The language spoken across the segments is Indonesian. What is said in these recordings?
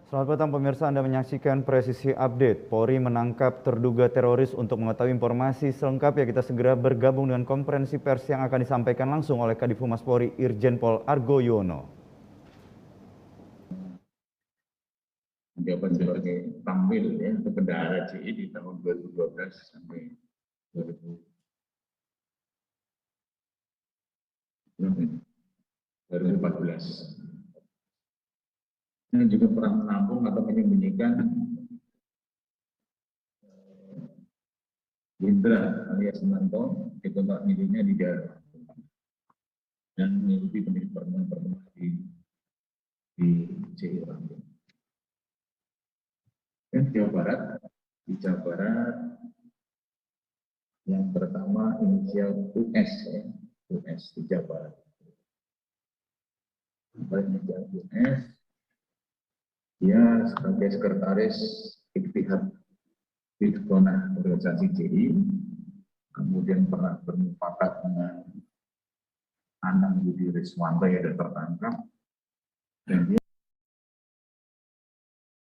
Selamat petang pemirsa, Anda menyaksikan Presisi Update. Polri menangkap terduga teroris. Untuk mengetahui informasi selengkapnya, kita segera bergabung dengan konferensi pers yang akan disampaikan langsung oleh Kadif Humas Polri Irjen Pol Argo Yuwono. Menjabat sebagai Pamwil ya, atau Bendahara JI di tahun 2012 sampai 2014. Dan juga pernah menampung atau menyembunyikan Indra alias Sumanto di tempat miliknya di daerah dan mengikuti pertemuan-pertemuan di JI Lampung. Dan di Jawa Barat yang pertama inisial US ya, US di Jawa Barat. Inisial US, dia sebagai sekretaris Iktihad Bidkona organisasi JI, kemudian pernah bermufakat dengan Anang Budi Riswanto yang sudah tertangkap, dan dia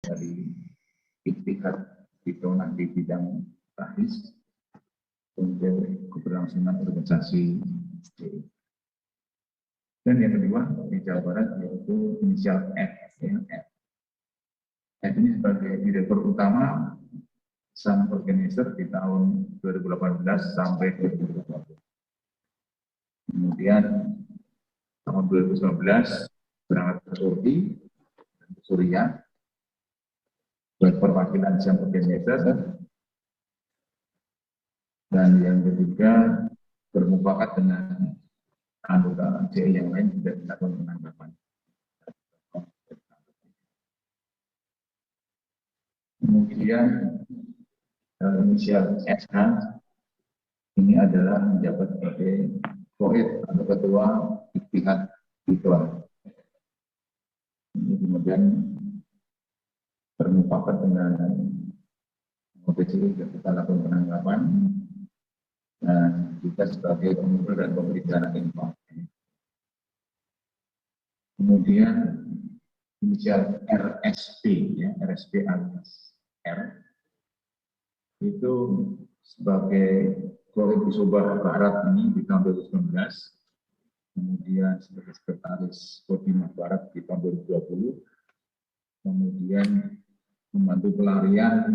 dari Iktihad Bidkona di bidang teknis untuk keberlangsungan organisasi JI. Dan yang kedua di Jawa Barat yaitu inisial F. Ya, F. F ini sebagai direktur utama Sun Organizer di tahun 2018 sampai 2020. Kemudian tahun 2019 berangkat ke Turki dan ke Suriah berperwakilan Sun Organizer. Dan yang ketiga bermufakat dengan anggota JI yang lain tidak dilakukan penangkapan. Kemudian inisial SH ini adalah menjabat sebagai Koid atau ketua Iktihad Bidkona. Ini kemudian bermufakat dengan OTC kita lakukan penangkapan dan juga sebagai pengumpul dan pemberi dana infak. Kemudian inisial RSP ya, RSP alias R itu sebagai Koid Isobar Barat ini di tahun 2019, kemudian sebagai sekretaris Kodim Barat di tahun 2020, kemudian membantu pelarian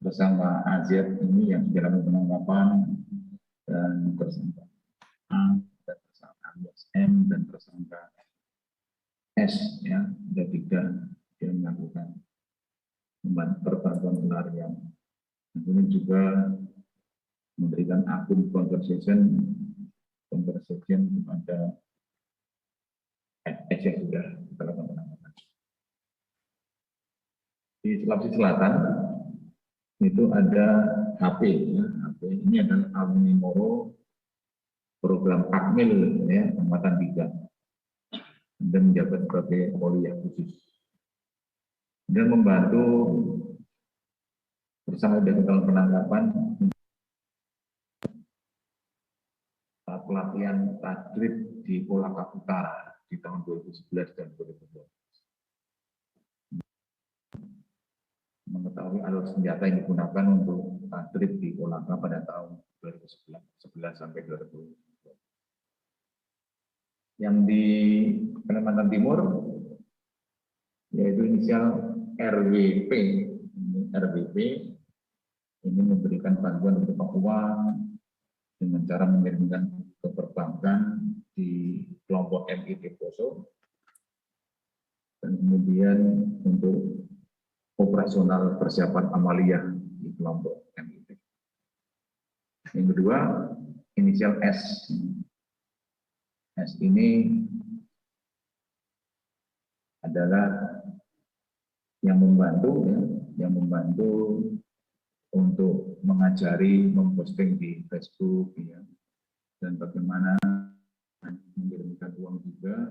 bersama AZ ini yang dalam penangkapan dan tersangka A, dan tersangka M, dan tersangka S ya, ada 3 yang melakukan perbantuan pelarian. Kemudian juga memberikan akun conversation kepada S yang sudah kita lakukan penangkapan. Di Sulawesi Selatan itu ada HP, ya. HP ini adalah alumni Moro program Akmil ya, angkatan 3 dan menjabat sebagai Aulia khusus dan membantu bersama dengan penangkapan pelatihan tajwid di Polaka Utara di tahun 2011 dan 2012. Mengetahui alur senjata yang digunakan untuk tajwid di Polaka pada tahun 2011 sampai 2012. Yang di Kalimantan Timur yaitu inisial RWP. RWP ini memberikan bantuan berupa uang dengan cara mengirimkan ke perbankan di kelompok MIT Poso, dan kemudian untuk operasional persiapan amaliyah di kelompok MIT. Yang kedua, inisial S. S ini adalah yang membantu untuk mengajari, memposting di Facebook ya, dan bagaimana mengirimkan uang juga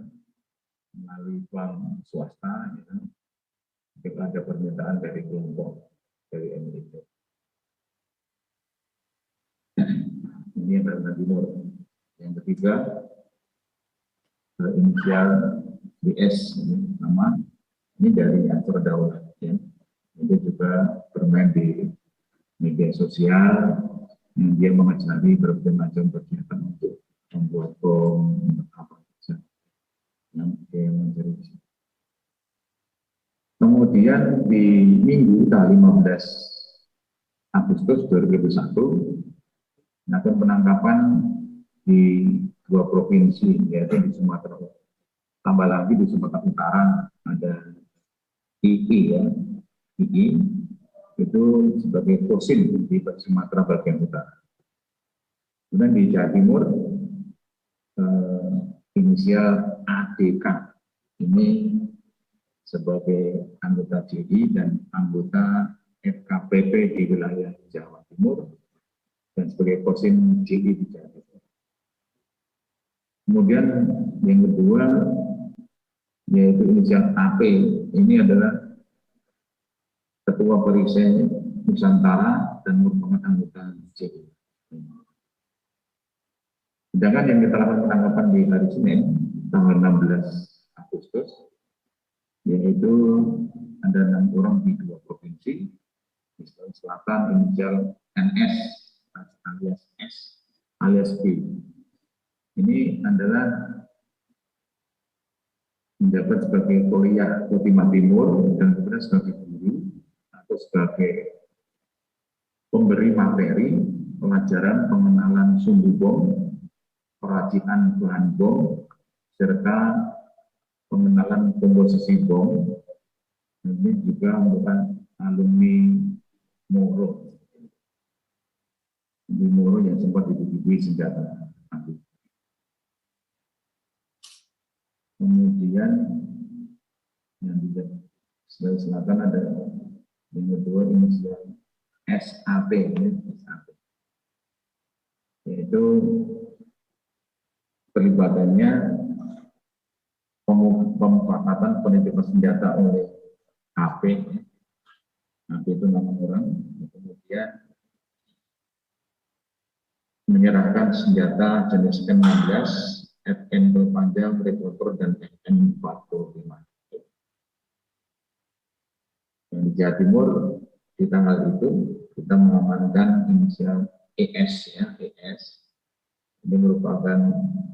melalui bank swasta ya, jika ada permintaan dari kelompok dari MIT. Ini yang Kalimantan Timur. Yang ketiga inisial BS nama Ini dari Ansor Daulat, ya. Itu juga bermain di media sosial, yang dia mengajari berbagai macam kegiatan untuk membuat bom, untuk apa saja yang dia mencari di situ. Kemudian di Minggu tanggal 15 Agustus 2021, melakukan penangkapan di 2 provinsi, yaitu di Sumatera Utara. Tambah lagi di Sumatera Utara ada II, ya, II itu sebagai Kosim di Sumatera bagian utara. Kemudian di Jawa Timur inisial ADK ini sebagai anggota JI dan anggota FKPP di wilayah Jawa Timur dan sebagai Kosim JI di Jawa Timur. Kemudian yang kedua yaitu inisial AP, ini adalah Ketua Perisai Nusantara dan merupakan anggota JI. Sedangkan yang kita lakukan penangkapan di hari Senin tanggal 16 Agustus yaitu ada 6 orang di 2 provinsi, di Sulawesi Selatan inisial NS alias S alias B. Ini adalah menjabat sebagai kuliah di Timur Timur dan kemudian sebagai guru atau sebagai pemberi materi pelajaran pengenalan sumbu bom, peracikan bahan bom, serta pengenalan komposisi bom. Ini juga merupakan alumni Moro. Di Moro yang sempat diduduki senjata api. Kemudian yang di Sulawesi Selatan ada yang kedua inisial SAP, SAP, yaitu terlibatannya pemufakatan penitipan senjata oleh HP. HP itu 6 orang, kemudian menyerahkan senjata jenis M16, FN panjang, revolver, dan FN45. Yang di Jawa Timur di tanggal itu kita mengamankan inisial ES, ya, ES. Ini merupakan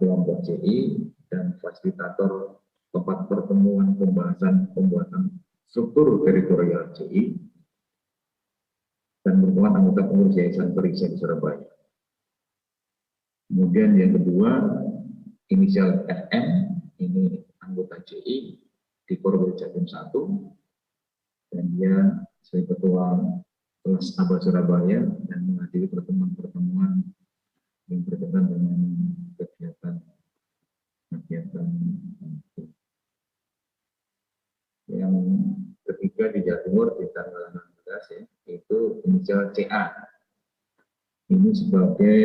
kelompok JI dan fasilitator tempat pertemuan pembahasan pembuatan struktur teritorial JI dan merupakan anggota pengurus Yayasan Perisai di Surabaya. Kemudian yang kedua inisial FM, ini anggota JI di Korwil Jatim 1 dan dia sebagai ketua kelas Aba Surabaya dan menghadiri pertemuan-pertemuan yang berkaitan dengan kegiatan yang ketiga di Jawa Timur di tanggal 16, ya, itu inisial CA. Ini sebagai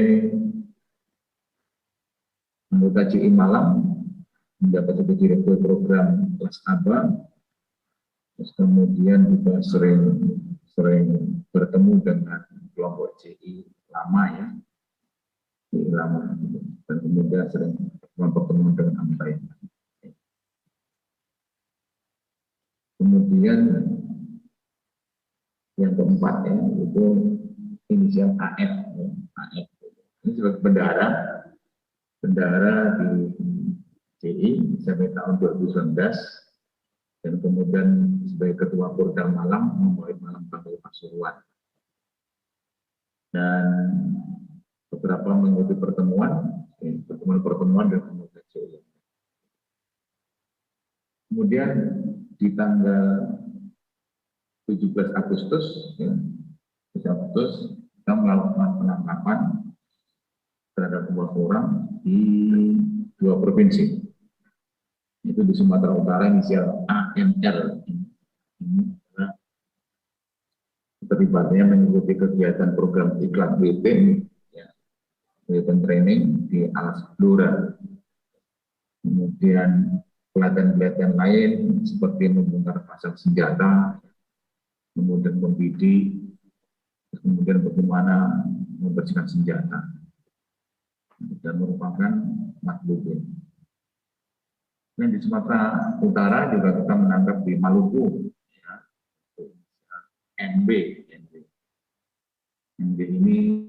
anggota JI Malang, menjabat sebagai direktur program kelas Aba, terus kemudian juga sering bertemu dengan kelompok JI lama, ya, lama, dan kemudian sering bertemu dengan anggota yang lain. Kemudian yang keempat, ya, itu inisial AF, ya, AF. Ini sebagai bendahara di JI sampai tahun 2019 dan kemudian sebagai ketua Porda Malang membawa Malang Pantai Pasuruan. Dan beberapa mengikuti pertemuan dengan anggota JI. Kemudian di tanggal 17 Agustus, ya, kita melakukan penangkapan terhadap 2 orang di 2 provinsi. Itu di Sumatera Utara inisial AMR. Ini adalah terlibatnya mengikuti kegiatan program iklan WP, ya, weapon training di Alas Blora. Kemudian pelatihan-pelatihan lain seperti membongkar pasang senjata, kemudian membidik, kemudian bagaimana membersihkan senjata, dan merupakan makhluk. Dan di Sumatera Utara juga kita menangkap di Maluku, ya, NB. NB ini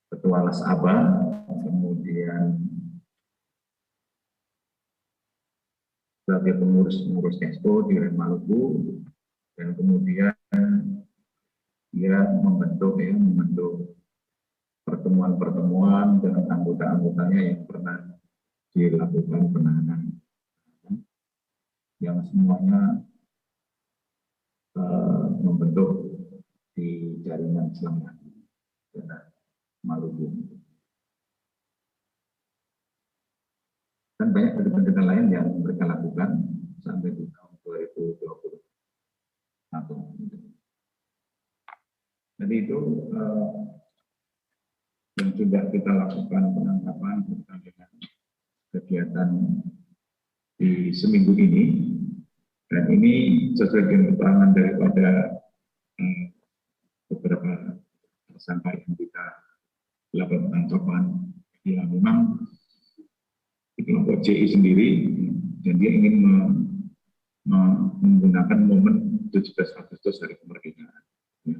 Ketua Las Aba, kemudian sebagai pengurus Expo di Maluku, dan kemudian dia membentuk pertemuan-pertemuan dengan anggota-anggotanya yang pernah dilakukan penahanan, yang semuanya membentuk di jaringan Islam Maluku. Dan banyak kegiatan lain yang mereka lakukan sampai di tahun 2021. Jadi itu yang sudah kita lakukan penangkapan terkait dengan kegiatan di seminggu ini, dan ini sesuai dengan keterangan daripada beberapa tersangka yang kita lakukan penangkapan. Ya memang di kelompok CI sendiri, dan dia ingin menggunakan momen 17 Agustus hari kemerdekaan, ya,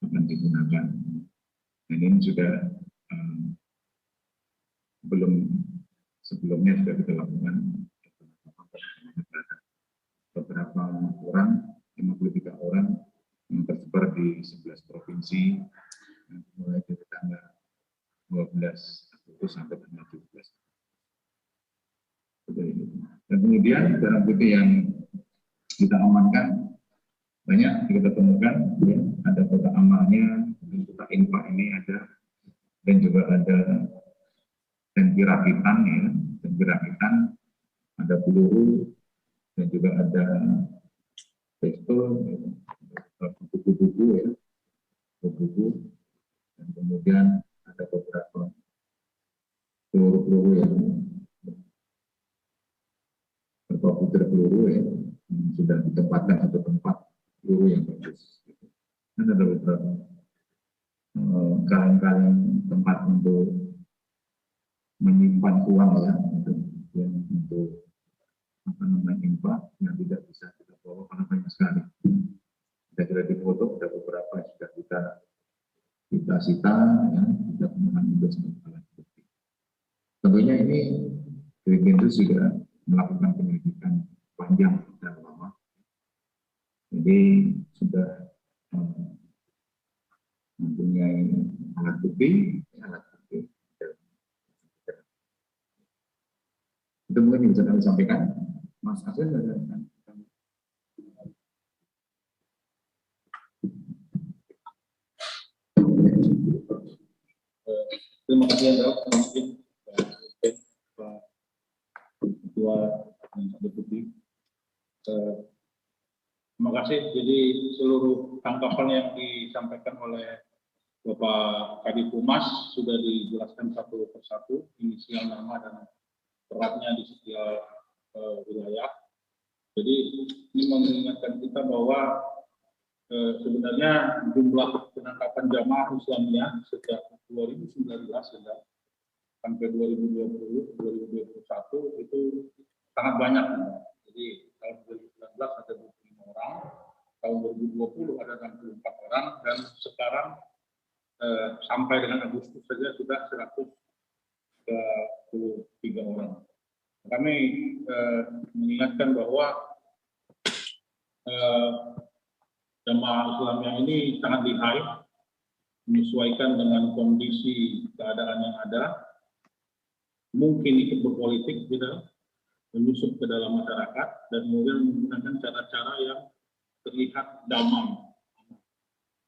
akan digunakan. Dan ini sudah sebelumnya sudah kita lakukan beberapa orang, 53 orang yang tersebar di 11 provinsi, mulai dari tanggal 12 Agustus sampai tanggal 17. Dan kemudian barang bukti yang kita amankan banyak kita temukan, ya, ada kotak amalnya, kotak infak ini ada, dan juga ada senpi rakitan, ya, senpi rakitan, ada peluru, dan juga ada pistol, buku-buku, ya, buku-buku, dan kemudian ada beberapa peluru-peluru yang beberapa butir peluru, ya, yang sudah ditempatkan satu tempat peluru yang bagus. Dan ada beberapa kaleng-kaleng tempat untuk menyimpan uang, ya, untuk apa namanya infak yang tidak bisa kita bawa karena banyak sekali. Kita kira di foto ada beberapa yang sudah kita sita, ya, kita temukan juga sebagai alat bukti. Tentunya ini itu sudah melakukan penyelidikan panjang dan lama, jadi sudah mempunyai alat bukti. Itu mungkin yang bisa kami sampaikan. Mas Asen, terima kasih Anda, mungkin Pak Ketua dan Pak Deputi. Terima kasih. Jadi seluruh tangkapan yang disampaikan oleh Bapak Kadif Humas sudah dijelaskan satu persatu, inisial, nama, dan perannya di setiap wilayah. Jadi ini mengingatkan kita bahwa sebenarnya jumlah penangkapan jamaah Islamiyah sejak 2019 sampai 2020, 2021 itu sangat banyak. Jadi tahun 2019 ada 25 orang, tahun 2020 ada 64 orang, dan sekarang sampai dengan Agustus saja sudah 133 orang. Kami mengingatkan bahwa jamaah Islamiyah ini sangat lihai, menyesuaikan dengan kondisi keadaan yang ada, mungkin ikut berpolitik, gitu, menyusup ke dalam masyarakat, dan kemudian menggunakan cara-cara yang terlihat damai,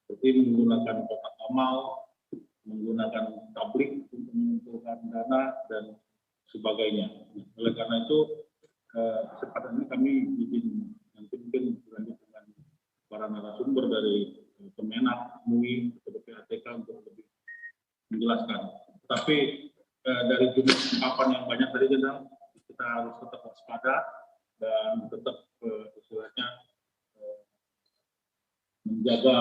seperti menggunakan kotak amal, menggunakan tablik untuk mengumpulkan dana, dan sebagainya. Oleh karena itu, kesempatan ini kami izin nanti mungkin berlanjut dengan para narasumber dari Kemenak, MUI, atau PPATK untuk lebih menjelaskan. Tapi dari jumlah tangkapan yang banyak tadi, kita harus tetap waspada dan tetap istilahnya menjaga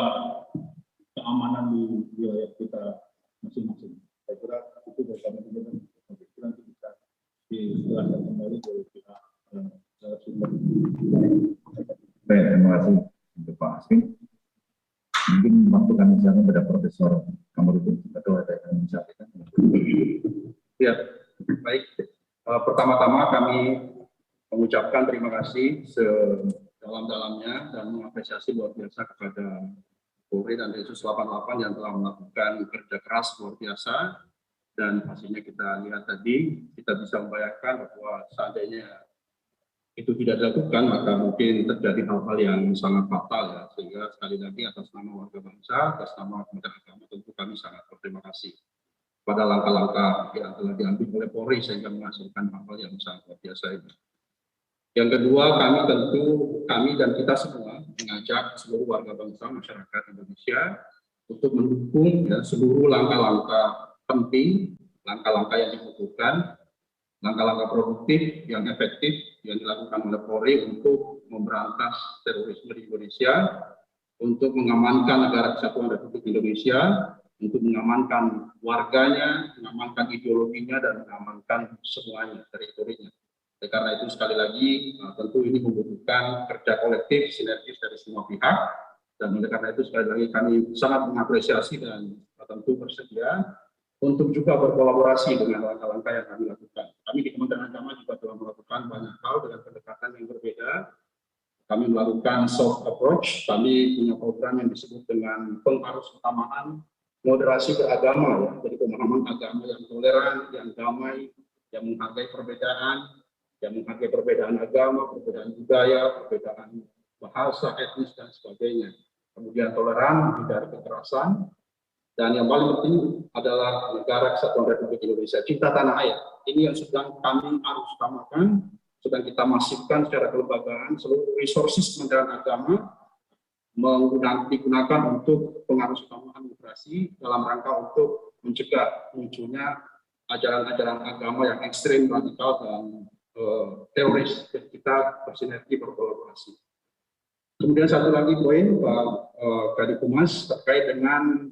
keamanan di wilayah kita masing-masing. Saya kira itu dari kami nanti bisa Ya, baik. Pertama-tama kami mengucapkan terima kasih sedalam-dalamnya dan mengapresiasi luar biasa kepada Polri dan Densus 88 yang telah melakukan kerja keras luar biasa. Dan hasilnya kita lihat tadi, kita bisa membayangkan bahwa seandainya itu tidak dilakukan, maka mungkin terjadi hal-hal yang sangat fatal ya. Sehingga sekali lagi atas nama warga bangsa, atas nama Kementerian Agama, tentu kami sangat berterima kasih pada langkah-langkah yang telah diambil oleh Polri sehingga menghasilkan hal-hal yang sangat luar biasa ini. Yang kedua, kami dan kita semua mengajak seluruh warga bangsa, masyarakat Indonesia untuk mendukung ya, seluruh langkah-langkah penting, langkah-langkah yang dibutuhkan, langkah-langkah produktif yang efektif yang dilakukan oleh Polri untuk memberantas terorisme di Indonesia, untuk mengamankan negara kesatuan Republik Indonesia, untuk mengamankan warganya, mengamankan ideologinya, dan mengamankan semuanya, teritorinya. Karena itu sekali lagi tentu ini membutuhkan kerja kolektif, sinergis dari semua pihak, dan oleh karena itu sekali lagi kami sangat mengapresiasi dan tentu bersedia untuk juga berkolaborasi dengan langkah-langkah yang kami lakukan. Kami di Kementerian Agama juga telah melakukan banyak hal dengan pendekatan yang berbeda. Kami melakukan soft approach, kami punya program yang disebut dengan pengarus utamaan moderasi beragama, ya. Jadi pemahaman agama yang toleran, yang damai, yang menghargai perbedaan agama, perbedaan budaya, perbedaan bahasa, etnis, dan sebagainya. Kemudian toleran, tidak kekerasan, dan yang paling penting adalah negara kesatuan Republik Indonesia, cinta tanah air. Ini yang sedang kami harus utamakan, sedang kita masifkan secara kelembagaan, seluruh resources Kementerian Agama digunakan untuk pengarus utamaan migrasi dalam rangka untuk mencegah munculnya ajaran-ajaran agama yang ekstrim, radikal, dan teroris. Dan kita bersinergi, berkolaborasi. Kemudian satu lagi poin Pak Kadif Humas terkait dengan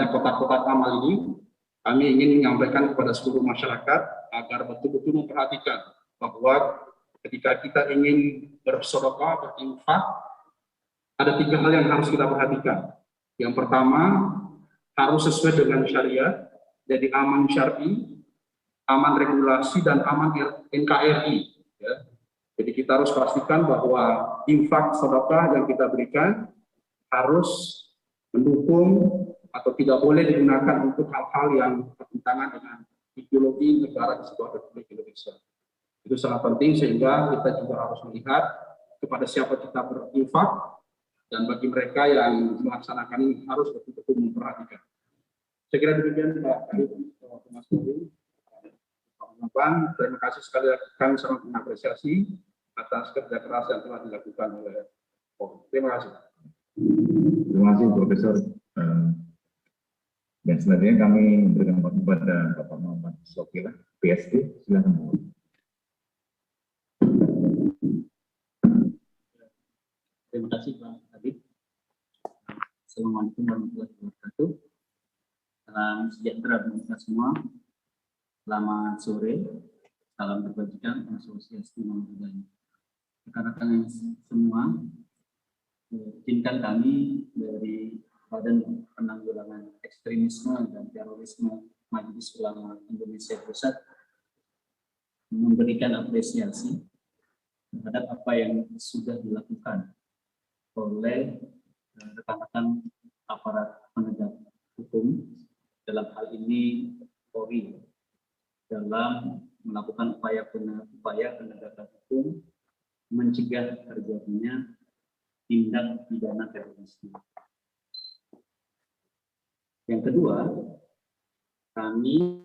kotak-kotak amal ini, kami ingin menyampaikan kepada seluruh masyarakat agar betul-betul memperhatikan bahwa ketika kita ingin bersedekah, berinfak, ada 3 hal yang harus kita perhatikan. Yang pertama, harus sesuai dengan syariat, jadi aman syar'i, aman regulasi, dan aman NKRI. Ya. Jadi kita harus pastikan bahwa infak sedekah yang kita berikan harus mendukung atau tidak boleh digunakan untuk hal-hal yang bertentangan dengan ideologi negara kesatuan Republik Indonesia. Itu sangat penting sehingga kita juga harus melihat kepada siapa kita berinfak, dan bagi mereka yang melaksanakan ini harus betul-betul memperhatikan. Saya kira demikian Pak Kadif Humas Polri. Terima kasih sekali lagi, kami sangat mengapresiasi atas kerja keras yang telah dilakukan oleh Polri. Terima kasih. Terima kasih Profesor. Dan selanjutnya kami berikan kepada Bapak Muhammad Sokila, PSD. Silakan. Terima kasih Pak Kadif. Assalamualaikum warahmatullahi wabarakatuh. Salam sejahtera bagi kita semua. Selamat sore. Salam kebajikan, Asosiasi Budaya. Rekan-rekan semua, izinkan kami dari Badan Penanggulangan Ekstremisme dan Terorisme Majelis Ulama Indonesia Pusat memberikan apresiasi terhadap apa yang sudah dilakukan oleh rekan-rekan aparat penegak hukum, dalam hal ini Polri, dalam melakukan upaya penegakan hukum mencegah terjadinya tindak pidana terorisme. Yang kedua, kami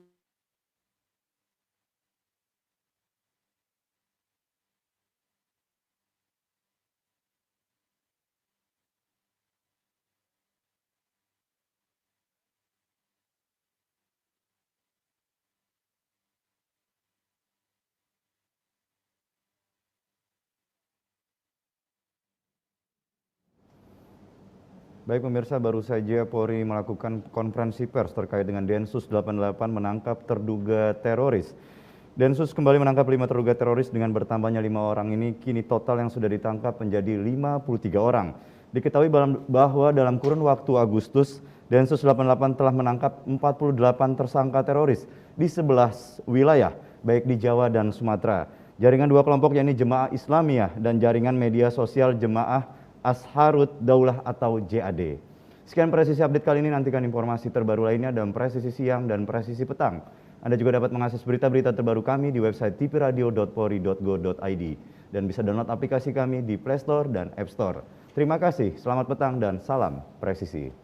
Baik pemirsa, baru saja Polri melakukan konferensi pers terkait dengan Densus 88 menangkap terduga teroris. Densus kembali menangkap 5 terduga teroris dengan bertambahnya 5 orang ini, kini total yang sudah ditangkap menjadi 53 orang. Diketahui bahwa dalam kurun waktu Agustus, Densus 88 telah menangkap 48 tersangka teroris di 11 wilayah, baik di Jawa dan Sumatera. Jaringan dua kelompok yakni Jemaah Islamiyah dan jaringan media sosial Jemaah Asharut Daulah atau JAD. Sekian Presisi Update kali ini, nantikan informasi terbaru lainnya dalam Presisi Siang dan Presisi Petang. Anda juga dapat mengakses berita-berita terbaru kami di website tpradio.polri.go.id dan bisa download aplikasi kami di Play Store dan App Store. Terima kasih, selamat petang dan salam presisi.